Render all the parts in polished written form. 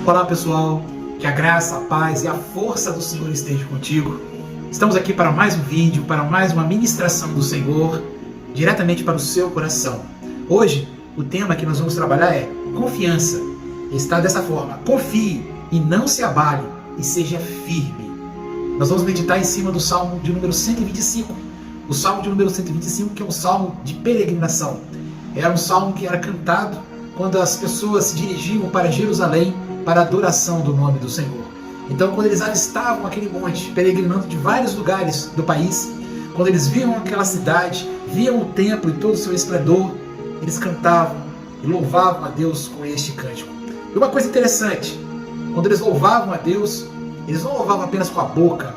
Olá pessoal, que a graça, a paz e a força do Senhor estejam contigo. Estamos aqui para mais um vídeo, para mais uma ministração do Senhor, diretamente para o seu coração. Hoje, o tema que nós vamos trabalhar é confiança. Está dessa forma: confie e não se abale e seja firme. Nós vamos meditar em cima do Salmo de número 125. O Salmo de número 125, que é um salmo de peregrinação. Era um salmo que era cantado quando as pessoas se dirigiam para Jerusalém para a adoração do nome do Senhor. Então, quando eles avistavam aquele monte, peregrinando de vários lugares do país, quando eles viam aquela cidade, viam o templo e todo o seu esplendor, eles cantavam e louvavam a Deus com este cântico. E uma coisa interessante, quando eles louvavam a Deus, eles não louvavam apenas com a boca,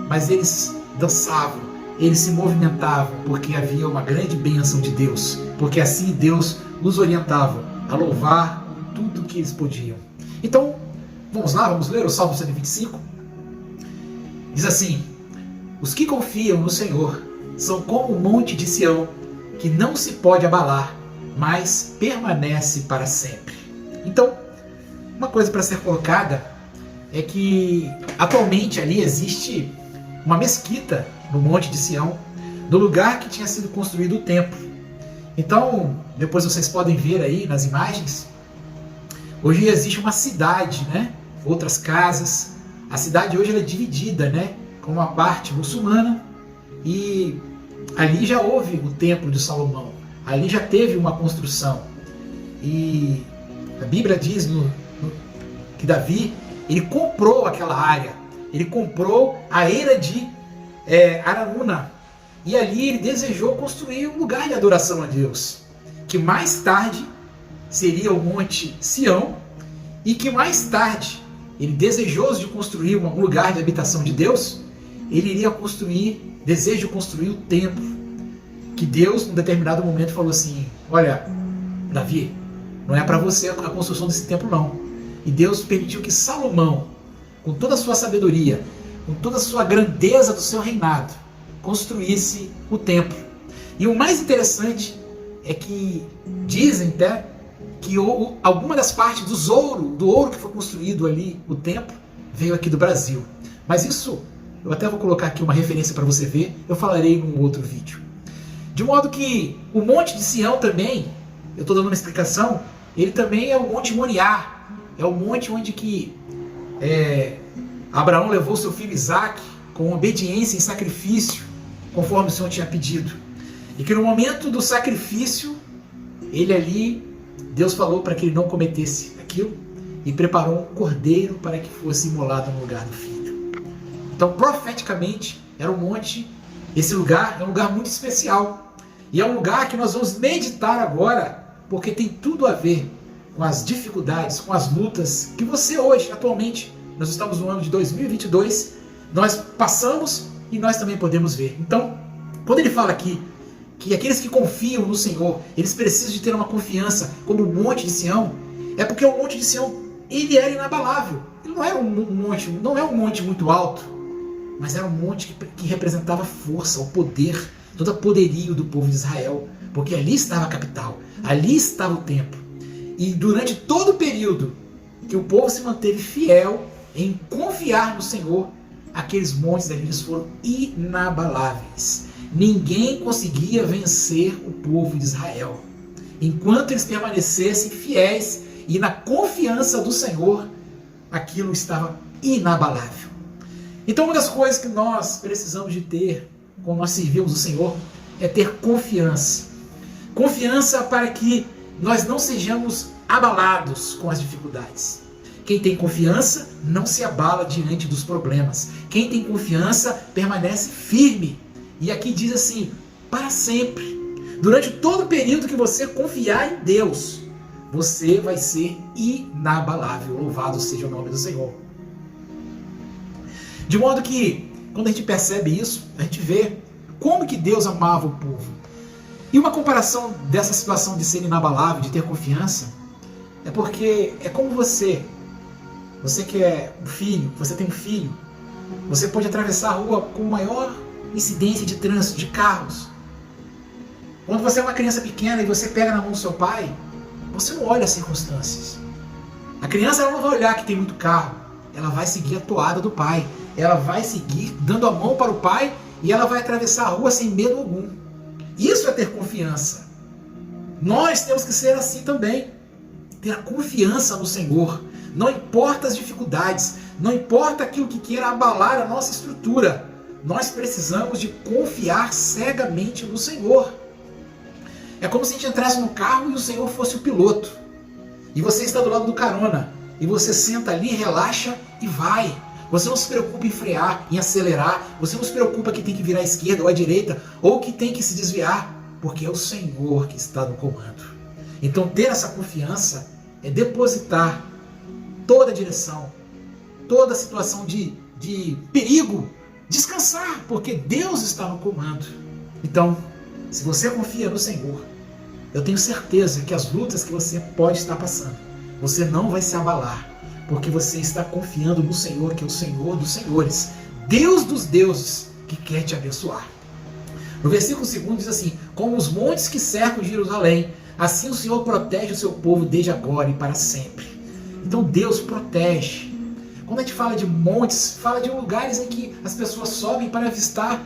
mas eles dançavam, eles se movimentavam, porque havia uma grande bênção de Deus, porque assim Deus os orientava a louvar tudo o que eles podiam. Então, vamos lá, vamos ler o Salmo 125. Diz assim: os que confiam no Senhor são como o monte de Sião, que não se pode abalar, mas permanece para sempre. Então, uma coisa para ser colocada é que atualmente ali existe uma mesquita no monte de Sião, no lugar que tinha sido construído o templo. Então, depois vocês podem ver aí nas imagens, hoje existe uma cidade, né? Outras casas. A cidade hoje ela é dividida, né? Com uma parte muçulmana, e ali já houve o templo de Salomão. Ali já teve uma construção. E a Bíblia diz que Davi, ele comprou aquela área. Ele comprou a eira de Araúna. E ali ele desejou construir um lugar de adoração a Deus, que mais tarde seria o Monte Sião, e que mais tarde, ele desejoso de construir um lugar de habitação de Deus, ele iria deseja construir o templo, que Deus, num determinado momento, falou assim: olha, Davi, não é para você a construção desse templo não. E Deus permitiu que Salomão, com toda a sua sabedoria, com toda a sua grandeza do seu reinado, construísse o templo. E o mais interessante é que dizem até que alguma das partes do ouro que foi construído ali, o templo, veio aqui do Brasil. Mas isso, eu até vou colocar aqui uma referência para você ver, eu falarei num outro vídeo. De modo que o Monte de Sião também, eu estou dando uma explicação, ele também é o Monte Moriá, é o monte onde que Abraão levou seu filho Isaque com obediência e sacrifício, conforme o Senhor tinha pedido. E que no momento do sacrifício, Deus falou para que ele não cometesse aquilo, e preparou um cordeiro para que fosse imolado no lugar do filho. Então, profeticamente, era um monte, esse lugar é um lugar muito especial, e é um lugar que nós vamos meditar agora, porque tem tudo a ver com as dificuldades, com as lutas que você hoje, atualmente, nós estamos no ano de 2022, nós passamos e nós também podemos ver. Então, quando ele fala aqui que aqueles que confiam no Senhor, eles precisam de ter uma confiança como o Monte de Sião, é porque o Monte de Sião, ele era inabalável. Ele não era não é um monte muito alto, mas era um monte que representava força, o poder, todo o poderio do povo de Israel, porque ali estava a capital, ali estava o templo. E durante todo o período que o povo se manteve fiel em confiar no Senhor, aqueles montes ali eles foram inabaláveis. Ninguém conseguia vencer o povo de Israel. Enquanto eles permanecessem fiéis e na confiança do Senhor, aquilo estava inabalável. Então, uma das coisas que nós precisamos de ter quando nós servimos o Senhor é ter confiança. Confiança para que nós não sejamos abalados com as dificuldades. Quem tem confiança não se abala diante dos problemas. Quem tem confiança permanece firme. E aqui diz assim: para sempre. Durante todo o período que você confiar em Deus, você vai ser inabalável. Louvado seja o nome do Senhor. De modo que, quando a gente percebe isso, a gente vê como que Deus amava o povo. E uma comparação dessa situação de ser inabalável, de ter confiança, é porque é como você que é um filho, você tem um filho, você pode atravessar a rua com maior incidência de trânsito, de carros. Quando você é uma criança pequena e você pega na mão do seu pai, você não olha as circunstâncias. A criança ela não vai olhar que tem muito carro, ela vai seguir a toada do pai, ela vai seguir dando a mão para o pai e ela vai atravessar a rua sem medo algum. Isso é ter confiança. Nós temos que ser assim também, ter a confiança no Senhor. Não importa as dificuldades, não importa aquilo que queira abalar a nossa estrutura, nós precisamos de confiar cegamente no Senhor. É como se a gente entrasse no carro e o Senhor fosse o piloto. E você está do lado do carona. E você senta ali, relaxa e vai. Você não se preocupa em frear, em acelerar. Você não se preocupa que tem que virar à esquerda ou à direita, ou que tem que se desviar, porque é o Senhor que está no comando. Então ter essa confiança é depositar toda a direção, toda a situação de perigo, descansar, porque Deus está no comando. Então, se você confia no Senhor, eu tenho certeza que as lutas que você pode estar passando, você não vai se abalar, porque você está confiando no Senhor, que é o Senhor dos senhores, Deus dos deuses, que quer te abençoar. No versículo 2 diz assim: como os montes que cercam Jerusalém, assim o Senhor protege o seu povo desde agora e para sempre. Então Deus protege. Quando a gente fala de montes, fala de lugares em que as pessoas sobem para avistar,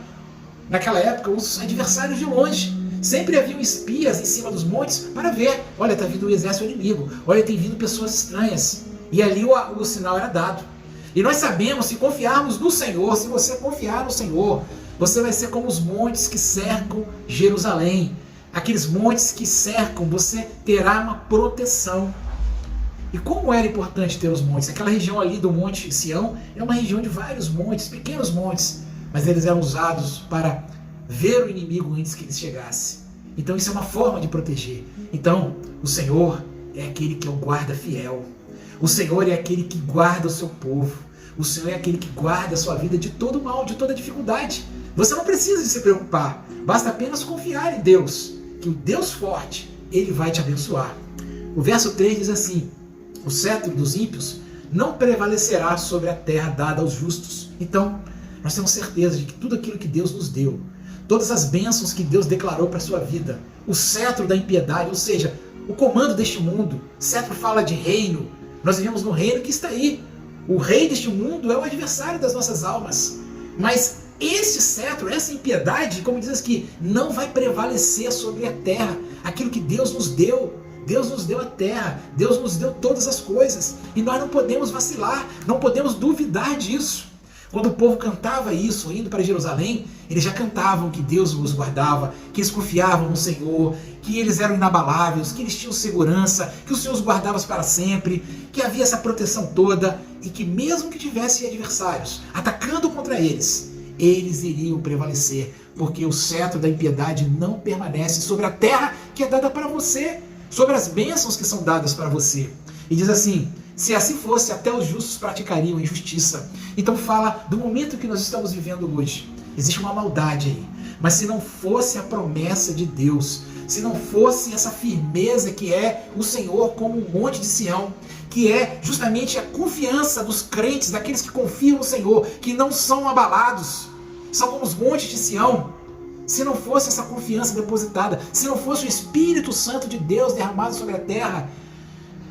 naquela época, os adversários de longe. Sempre haviam espias em cima dos montes para ver, olha, está vindo um exército inimigo, olha, tem vindo pessoas estranhas. E ali o sinal era dado. E nós sabemos, se confiarmos no Senhor, se você confiar no Senhor, você vai ser como os montes que cercam Jerusalém. Aqueles montes que cercam, você terá uma proteção. E como era importante ter os montes? Aquela região ali do Monte Sião é uma região de vários montes, pequenos montes, mas eles eram usados para ver o inimigo antes que ele chegasse. Então isso é uma forma de proteger. Então o Senhor é aquele que é o guarda fiel. O Senhor é aquele que guarda o seu povo. O Senhor é aquele que guarda a sua vida de todo mal, de toda dificuldade. Você não precisa de se preocupar. Basta apenas confiar em Deus, que o Deus forte, Ele vai te abençoar. O verso 3 diz assim: o cetro dos ímpios não prevalecerá sobre a terra dada aos justos. Então, nós temos certeza de que tudo aquilo que Deus nos deu, todas as bênçãos que Deus declarou para a sua vida, o cetro da impiedade, ou seja, o comando deste mundo, cetro fala de reino, nós vivemos no reino que está aí. O rei deste mundo é o adversário das nossas almas. Mas este cetro, essa impiedade, como diz aqui, não vai prevalecer sobre a terra. Aquilo que Deus nos deu. Deus nos deu a terra, Deus nos deu todas as coisas. E nós não podemos vacilar, não podemos duvidar disso. Quando o povo cantava isso, indo para Jerusalém, eles já cantavam que Deus os guardava, que eles confiavam no Senhor, que eles eram inabaláveis, que eles tinham segurança, que o Senhor os guardava para sempre, que havia essa proteção toda e que mesmo que tivessem adversários atacando contra eles, eles iriam prevalecer, porque o cetro da impiedade não permanece sobre a terra que é dada para você, sobre as bênçãos que são dadas para você. E diz assim: se assim fosse, até os justos praticariam a injustiça. Então fala do momento que nós estamos vivendo hoje. Existe uma maldade aí. Mas se não fosse a promessa de Deus, se não fosse essa firmeza que é o Senhor como um monte de Sião, que é justamente a confiança dos crentes, daqueles que confiam no Senhor, que não são abalados, são como os montes de Sião. Se não fosse essa confiança depositada, se não fosse o Espírito Santo de Deus derramado sobre a terra,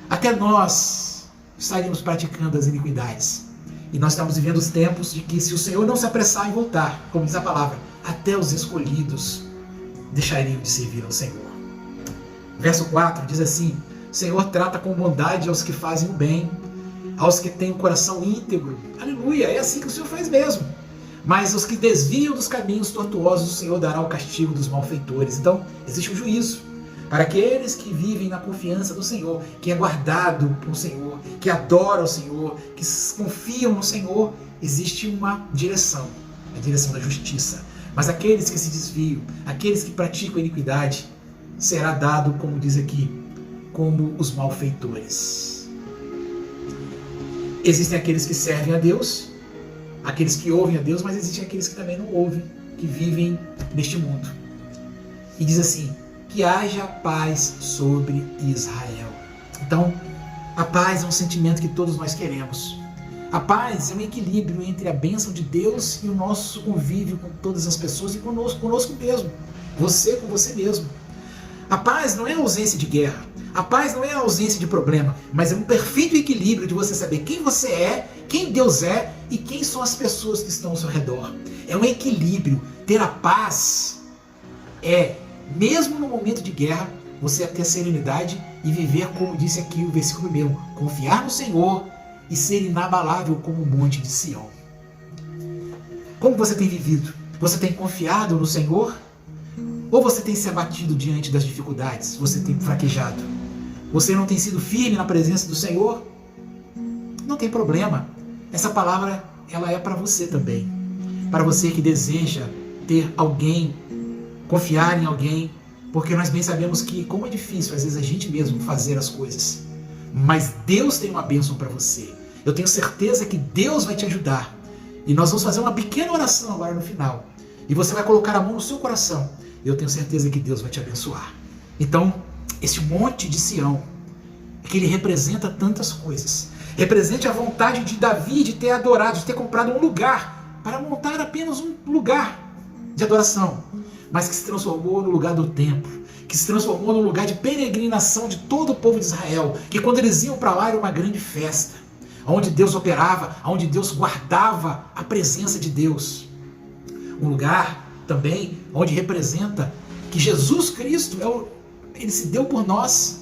até nós estaríamos praticando as iniquidades. E nós estamos vivendo os tempos de que, se o Senhor não se apressar em voltar, como diz a palavra, até os escolhidos deixariam de servir ao Senhor. Verso 4 diz assim: o Senhor trata com bondade aos que fazem o bem, aos que têm o coração íntegro. Aleluia, é assim que o Senhor faz mesmo. Mas os que desviam dos caminhos tortuosos, o Senhor dará o castigo dos malfeitores. Então, existe um juízo para aqueles que vivem na confiança do Senhor, que é guardado pelo Senhor, que adora o Senhor, que confiam no Senhor. Existe uma direção, a direção da justiça. Mas aqueles que se desviam, aqueles que praticam iniquidade, será dado, como diz aqui, como os malfeitores. Existem aqueles que servem a Deus, aqueles que ouvem a Deus, mas existem aqueles que também não ouvem, que vivem neste mundo. E diz assim: que haja paz sobre Israel. Então, a paz é um sentimento que todos nós queremos. A paz é um equilíbrio entre a bênção de Deus e o nosso convívio com todas as pessoas e conosco mesmo. Você com você mesmo. A paz não é a ausência de guerra. A paz não é a ausência de problema, mas é um perfeito equilíbrio de você saber quem você é, quem Deus é e quem são as pessoas que estão ao seu redor. É um equilíbrio. Ter a paz é, mesmo no momento de guerra, você ter serenidade e viver, como disse aqui o versículo meu, confiar no Senhor e ser inabalável como o monte de Sião. Como você tem vivido? Você tem confiado no Senhor? Ou você tem se abatido diante das dificuldades? Você tem fraquejado? Você não tem sido firme na presença do Senhor? Não tem problema. Essa palavra, ela é para você também. Para você que deseja ter alguém, confiar em alguém, porque nós bem sabemos que como é difícil às vezes a gente mesmo fazer as coisas. Mas Deus tem uma bênção para você. Eu tenho certeza que Deus vai te ajudar. E nós vamos fazer uma pequena oração agora no final. E você vai colocar a mão no seu coração. E eu tenho certeza que Deus vai te abençoar. Então, esse monte de Sião, que ele representa tantas coisas. Representa a vontade de Davi de ter adorado, de ter comprado um lugar para montar apenas um lugar de adoração, mas que se transformou no lugar do templo, que se transformou no lugar de peregrinação de todo o povo de Israel, que quando eles iam para lá era uma grande festa, onde Deus operava, onde Deus guardava a presença de Deus. Um lugar também onde representa que Jesus Cristo, ele se deu por nós.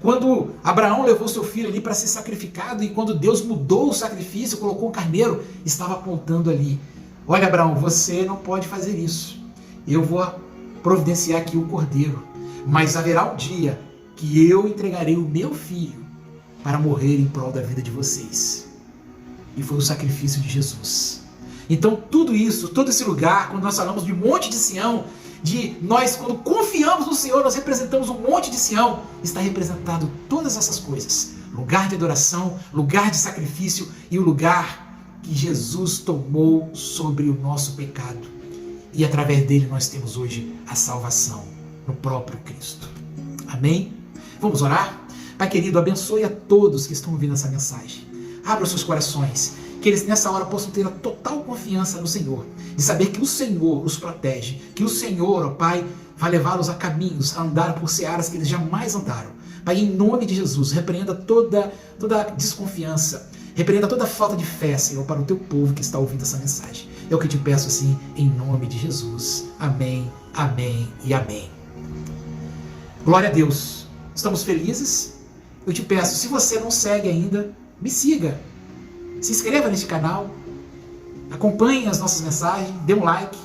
Quando Abraão levou seu filho ali para ser sacrificado e quando Deus mudou o sacrifício, colocou um carneiro, estava apontando ali. Olha, Abraão, você não pode fazer isso. Eu vou providenciar aqui o cordeiro. Mas haverá um dia que eu entregarei o meu filho para morrer em prol da vida de vocês. E foi o sacrifício de Jesus. Então tudo isso, todo esse lugar, quando nós falamos de monte de Sião, de nós, quando confiamos no Senhor, nós representamos um monte de Sião, está representado todas essas coisas. Lugar de adoração, lugar de sacrifício e o lugar que Jesus tomou sobre o nosso pecado. E através dele nós temos hoje a salvação no próprio Cristo. Amém? Vamos orar? Pai querido, abençoe a todos que estão ouvindo essa mensagem. Abra os seus corações, que eles nessa hora possam ter a total confiança no Senhor, de saber que o Senhor os protege, que o Senhor, ó Pai, vai levá-los a caminhos, a andar por searas que eles jamais andaram. Pai, em nome de Jesus, repreenda toda desconfiança, repreenda toda falta de fé, Senhor, para o teu povo que está ouvindo essa mensagem. É o que te peço assim, em nome de Jesus. Amém, amém e amém. Glória a Deus. Estamos felizes. Eu te peço, se você não segue ainda, me siga. Se inscreva neste canal, acompanhe as nossas mensagens, dê um like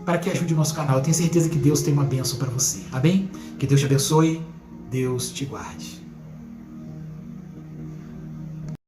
para que ajude o nosso canal. Eu tenho certeza que Deus tem uma bênção para você. Amém? Que Deus te abençoe, Deus te guarde.